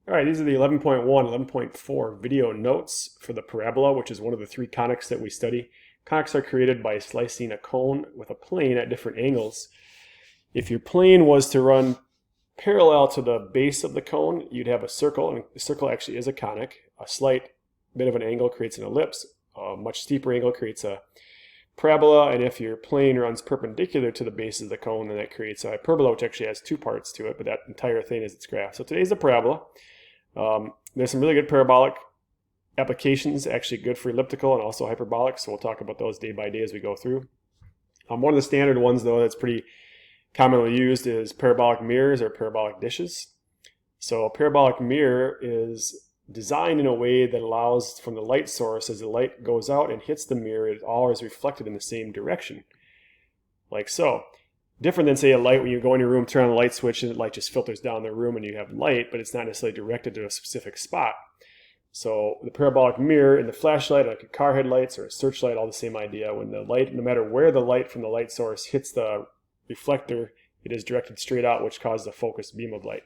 All right, these are the 11.1, 11.4 video notes for the parabola, which is one of the three conics that we study. Conics are created by slicing a cone with a plane at different angles. If your plane was to run parallel to the base of the cone, you'd have a circle, and a circle actually is a conic. A slight bit of an angle creates an ellipse. A much steeper angle creates a parabola, and if your plane runs perpendicular to the base of the cone, then that creates a hyperbola, which actually has two parts to it, but that entire thing is its graph. So today's a parabola. There's some really good parabolic applications, actually good for elliptical and also hyperbolic, so we'll talk about those day by day as we go through. One of the standard ones, though, that's pretty commonly used is parabolic mirrors or parabolic dishes. So a parabolic mirror is designed in a way that allows from the light source, as the light goes out and hits the mirror, it all is reflected in the same direction, like so. Different than, say, a light when you go in your room, turn on the light switch, and the light just filters down the room and you have light, but it's not necessarily directed to a specific spot. So the parabolic mirror and the flashlight, like a car headlights or a searchlight, all the same idea. When the light, no matter where the light from the light source hits the reflector, it is directed straight out, which causes a focused beam of light.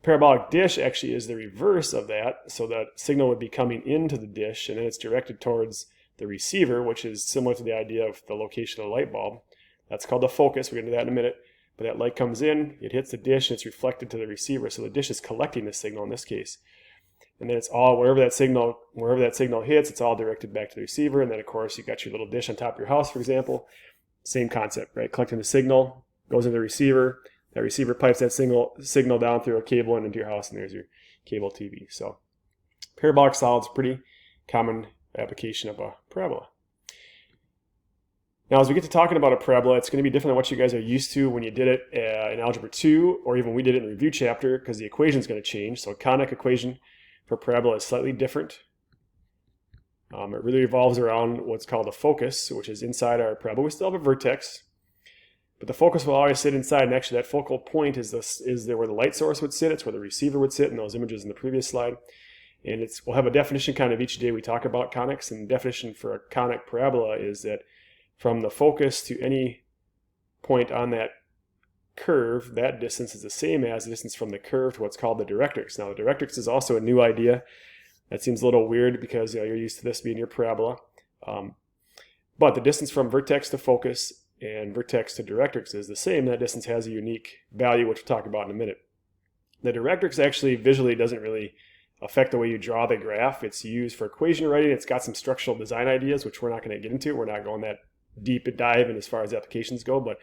Parabolic dish actually is the reverse of that, so that signal would be coming into the dish and then it's directed towards the receiver, which is similar to the idea of the location of the light bulb. That's called the focus. We'll get into that in a minute. But that light comes in, it hits the dish, and it's reflected to the receiver. So the dish is collecting the signal in this case. And then it's all, wherever that signal hits, it's all directed back to the receiver. And then, of course, you got your little dish on top of your house, for example. Same concept, right? Collecting the signal, goes into the receiver. That receiver pipes that signal down through a cable and into your house, and there's your cable TV. So parabolic solids, pretty common application of a parabola. Now, as we get to talking about a parabola, it's going to be different than what you guys are used to when you did it in Algebra 2, or even we did it in the review chapter, because the equation is going to change. So a conic equation for parabola is slightly different. It really revolves around what's called a focus, which is inside our parabola. We still have a vertex, but the focus will always sit inside, and actually that focal point is where the light source would sit. It's where the receiver would sit in those images in the previous slide. And we'll have a definition kind of each day we talk about conics, and the definition for a conic parabola is that from the focus to any point on that curve, that distance is the same as the distance from the curve to what's called the directrix. Now, the directrix is also a new idea. That seems a little weird because you're used to this being your parabola. But the distance from vertex to focus and vertex to directrix is the same. That distance has a unique value, which we'll talk about in a minute. The directrix actually visually doesn't really affect the way you draw the graph. It's used for equation writing. It's got some structural design ideas, which we're not going to get into. We're not going that deep a dive in as far as applications go, but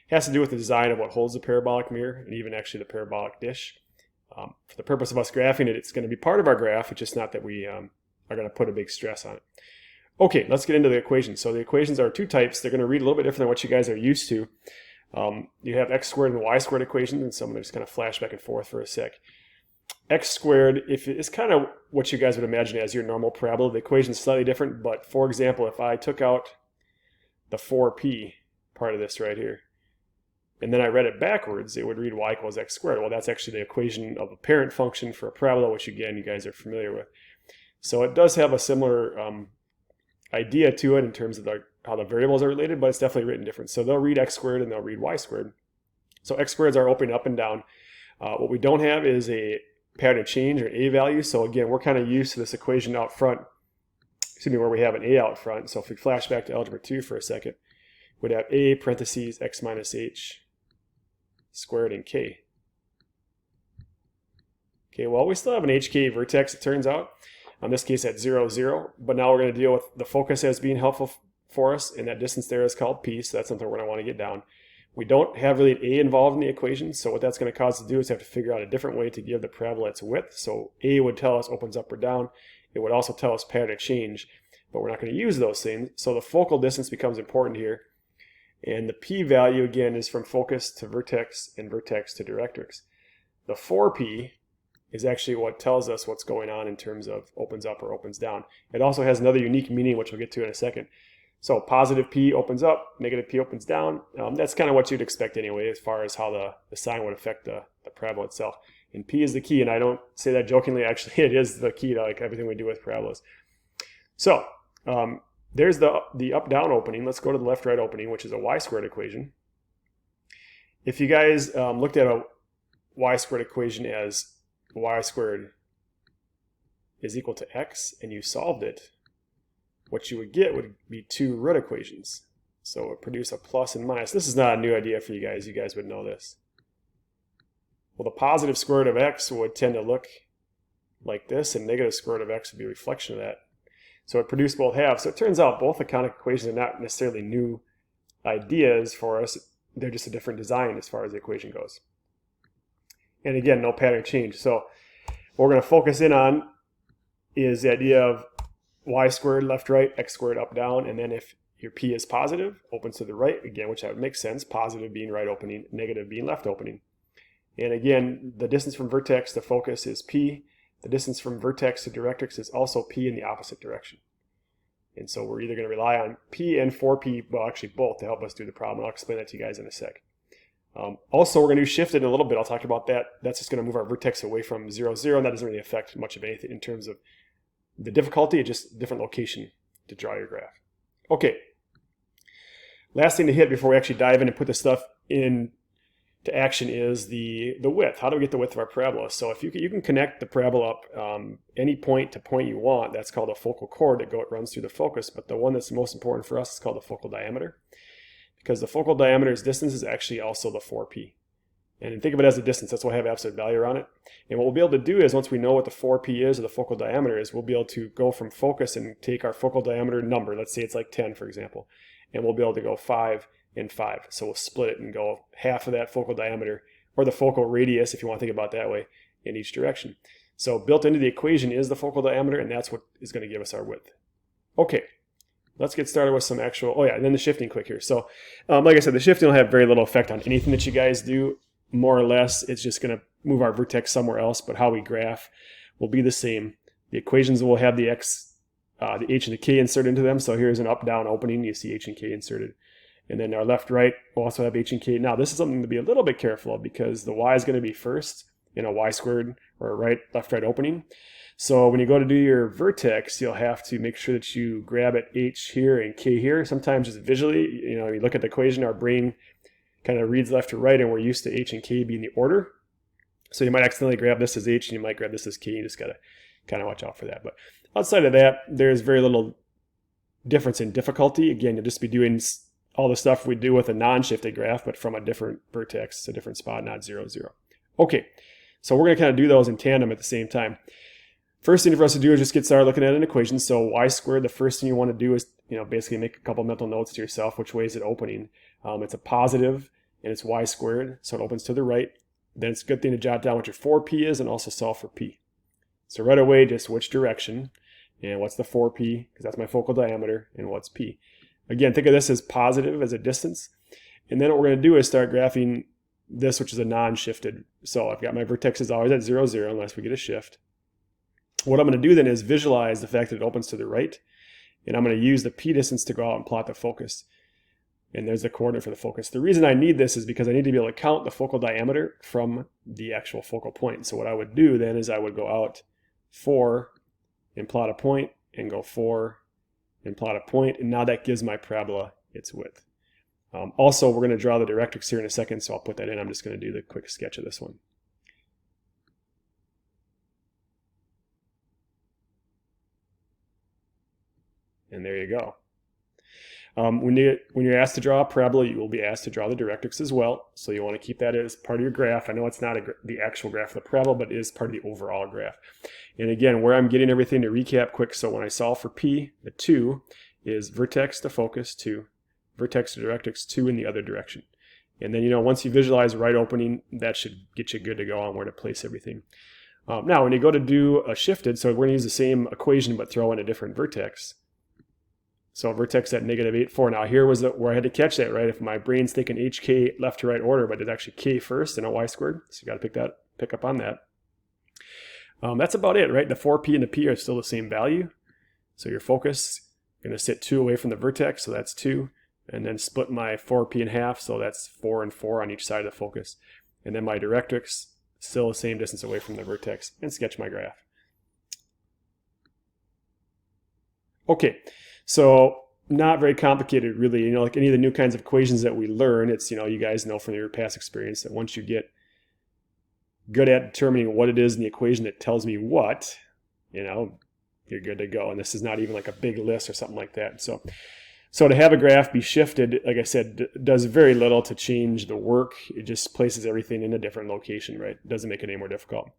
it has to do with the design of what holds the parabolic mirror and even actually the parabolic dish. For the purpose of us graphing it, it's going to be part of our graph. It's just not that we are going to put a big stress on it. Okay, let's get into the equations. So the equations are two types. They're going to read a little bit different than what you guys are used to. You have x squared and y squared equations, and so I'm going to just kind of flash back and forth for a sec. X squared, if it's kind of what you guys would imagine as your normal parabola. The equation is slightly different, but for example, if I took out the 4p part of this right here, and then I read it backwards, it would read y equals x squared. Well, that's actually the equation of a parent function for a parabola, which again, you guys are familiar with. So it does have a similar idea to it in terms of how the variables are related, but it's definitely written different. So they'll read x squared and they'll read y squared. So x squareds are opening up and down. What we don't have is a pattern of change or an a value. So again, we're kind of used to this equation out front, where we have an a out front. So if we flash back to Algebra 2 for a second, we'd have a parentheses x minus h squared and k. Okay, well, we still have an hk vertex, it turns out. In this case at 0, 0. But now we're going to deal with the focus as being helpful for us, and that distance there is called p, so that's something we're going to want to get down. We don't have really an a involved in the equation, so what that's going to cause us to do is have to figure out a different way to give the parabola its width. So a would tell us opens up or down. It would also tell us pattern of change, but we're not going to use those things. So the focal distance becomes important here. And the p-value, again, is from focus to vertex and vertex to directrix. The 4p is actually what tells us what's going on in terms of opens up or opens down. It also has another unique meaning, which we'll get to in a second. So positive p opens up, negative p opens down. That's kind of what you'd expect anyway, as far as how the sign would affect the parabola itself. And p is the key, and I don't say that jokingly. Actually, it is the key to like everything we do with parabolas. So there's the up-down opening. Let's go to the left-right opening, which is a y-squared equation. If you guys looked at a y-squared equation as y squared is equal to x and you solved it, what you would get would be two root equations. So it would produce a plus and minus. This is not a new idea for you guys. You guys would know this. Well, the positive square root of x would tend to look like this, and negative square root of x would be a reflection of that. So it produced both halves. So it turns out both the conic equations are not necessarily new ideas for us. They're just a different design as far as the equation goes. And again, no pattern change. So what we're going to focus in on is the idea of y squared left, right, x squared up, down, and then if your p is positive, opens to the right, again, which that would make sense, positive being right opening, negative being left opening. And again, the distance from vertex to focus is p. The distance from vertex to directrix is also p in the opposite direction. And so we're either going to rely on p and 4p, well, actually both, to help us do the problem. I'll explain that to you guys in a sec. Also, we're going to do shifted in a little bit. I'll talk about that. That's just going to move our vertex away from 0, 0, and that doesn't really affect much of anything in terms of the difficulty. It's just a different location to draw your graph. Okay. Last thing to hit before we actually dive in and put this stuff in to action is the width. How do we get the width of our parabola? So if you can connect the parabola up any point to point you want. That's called a focal chord that runs through the focus. But the one that's most important for us is called the focal diameter, because the focal diameter's distance is actually also the 4p. And think of it as a distance. That's why I have absolute value around it. And what we'll be able to do is, once we know what the 4p is, or the focal diameter is, we'll be able to go from focus and take our focal diameter number. Let's say it's like 10, for example. And we'll be able to go 5 and 5. So we'll split it and go half of that focal diameter, or the focal radius, if you want to think about it that way, in each direction. So built into the equation is the focal diameter, and that's what is going to give us our width. Okay, let's get started with some actual, and then the shifting quick here. So like I said, the shifting will have very little effect on anything that you guys do. More or less, it's just going to move our vertex somewhere else, but how we graph will be the same. The equations will have the x, the h and the k inserted into them. So here's an up-down opening. You see h and k inserted. And then our left-right will also have h and k. Now, this is something to be a little bit careful of, because the y is going to be first in a y squared or a left-right opening. So when you go to do your vertex, you'll have to make sure that you grab at h here and k here. Sometimes just visually, you look at the equation, our brain kind of reads left to right, and we're used to h and k being the order. So you might accidentally grab this as h and you might grab this as k. You just got to kind of watch out for that. But outside of that, there's very little difference in difficulty. Again, you'll just be doing all the stuff we do with a non-shifted graph, but from a different vertex, a different spot, not 0, 0. Okay, so we're going to kind of do those in tandem at the same time. First thing for us to do is just get started looking at an equation. So y squared, the first thing you want to do is basically make a couple mental notes to yourself. Which way is it opening? It's a positive, and it's y squared, so it opens to the right. Then it's a good thing to jot down what your 4p is and also solve for p. So right away, just which direction, and what's the 4p, because that's my focal diameter, and what's p. Again, think of this as positive, as a distance. And then what we're going to do is start graphing this, which is a non-shifted. So I've got my vertex is always at 0, 0, unless we get a shift. What I'm going to do then is visualize the fact that it opens to the right. And I'm going to use the p distance to go out and plot the focus. And there's the coordinate for the focus. The reason I need this is because I need to be able to count the focal diameter from the actual focal point. So what I would do then is I would go out 4 and plot a point, and go 4 and plot a point, and now that gives my parabola its width. Also, we're going to draw the directrix here in a second, so I'll put that in. I'm just going to do the quick sketch of this one. And there you go. When you're asked to draw a parabola, you will be asked to draw the directrix as well. So you want to keep that as part of your graph. I know it's not the actual graph of the parabola, but it is part of the overall graph. And again, where I'm getting everything to recap quick, so when I solve for p, the 2 is vertex to focus 2, vertex to directrix 2 in the other direction. And then, once you visualize right opening, that should get you good to go on where to place everything. Now, when you go to do a shifted, so we're going to use the same equation but throw in a different vertex. So vertex at -8, 4. Now here was where I had to catch that, right? If my brain's thinking HK left to right order, but it's actually K first and a y squared. So you got to pick up on that. That's about it, right? The 4p and the p are still the same value. So your focus is going to sit 2 away from the vertex, so that's 2. And then split my 4p in half, so that's 4 and 4 on each side of the focus. And then my directrix, still the same distance away from the vertex, and sketch my graph. Okay. So not very complicated, really. Like any of the new kinds of equations that we learn, it's, you guys know from your past experience that once you get good at determining what it is in the equation that tells me what, you're good to go. And this is not even like a big list or something like that. So to have a graph be shifted, like I said, does very little to change the work. It just places everything in a different location, right? It doesn't make it any more difficult.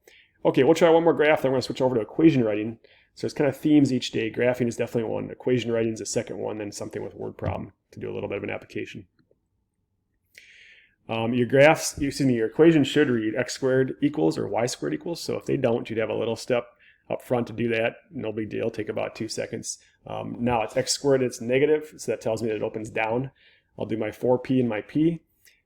Okay, we'll try one more graph, then we're going to switch over to equation writing. So it's kind of themes each day. Graphing is definitely one. Equation writing is the second one, then something with word problem to do a little bit of an application. Your equation should read x squared equals or y squared equals. So if they don't, you'd have a little step up front to do that. No big deal, take about 2 seconds. Now it's x squared, it's negative, so that tells me that it opens down. I'll do my 4p and my p.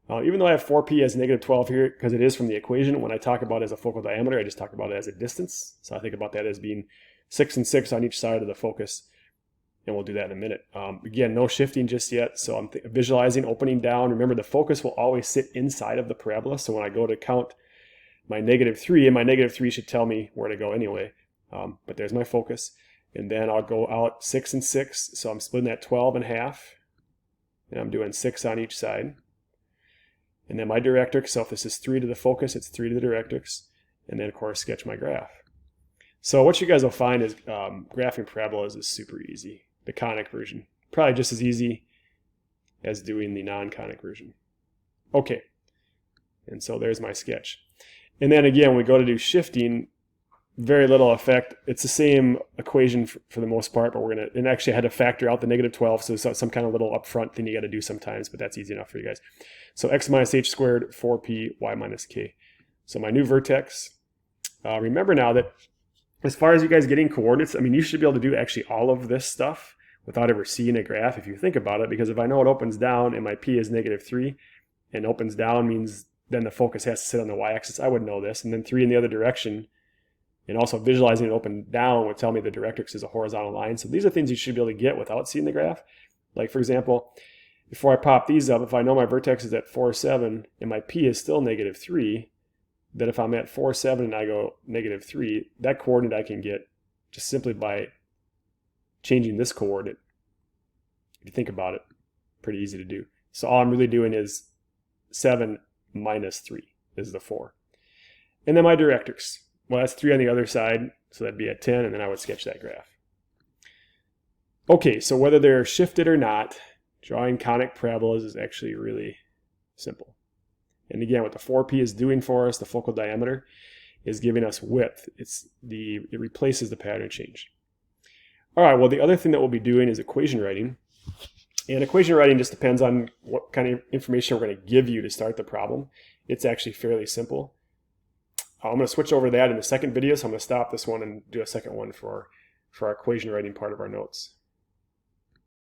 Even though I have 4p as negative 12 here, because it is from the equation, when I talk about it as a focal diameter, I just talk about it as a distance. So I think about that as being 6 and 6 on each side of the focus. And we'll do that in a minute. Again, no shifting just yet. So I'm visualizing opening down. Remember, the focus will always sit inside of the parabola. So when I go to count my -3, and my -3 should tell me where to go anyway. But there's my focus. And then I'll go out 6 and 6. So I'm splitting that 12 in half. And I'm doing 6 on each side. And then my directrix, so if this is 3 to the focus, it's 3 to the directrix. And then, of course, sketch my graph. So what you guys will find is graphing parabolas is super easy. The conic version, probably just as easy as doing the non-conic version. Okay, and so there's my sketch. And then again, when we go to do shifting, very little effect. It's the same equation for the most part, but we're going to, and actually I had to factor out the -12, so it's some kind of little upfront thing you got to do sometimes, but that's easy enough for you guys. So x minus h squared, 4p, y minus k. So my new vertex, remember now that as far as you guys getting coordinates, I mean, you should be able to do actually all of this stuff without ever seeing a graph if you think about it, because if I know it opens down and my p is -3, and opens down means then the focus has to sit on the y-axis, I would know this, and then 3 in the other direction, and also visualizing it open down would tell me the directrix is a horizontal line. So these are things you should be able to get without seeing the graph. Like for example, before I pop these up, if I know my vertex is at 4, 7, and my p is still -3, then if I'm at 4, 7 and I go -3, that coordinate I can get just simply by changing this coordinate. If you think about it, pretty easy to do. So all I'm really doing is 7 minus 3 is the 4. And then my directrix. Well, that's 3 on the other side, so that'd be at 10, and then I would sketch that graph. Okay, so whether they're shifted or not, drawing conic parabolas is actually really simple. And again, what the 4p is doing for us, the focal diameter, is giving us width. It replaces the pattern change. All right, well, the other thing that we'll be doing is equation writing. And equation writing just depends on what kind of information we're going to give you to start the problem. It's actually fairly simple. I'm going to switch over to that in the second video, so I'm going to stop this one and do a second one for our equation writing part of our notes.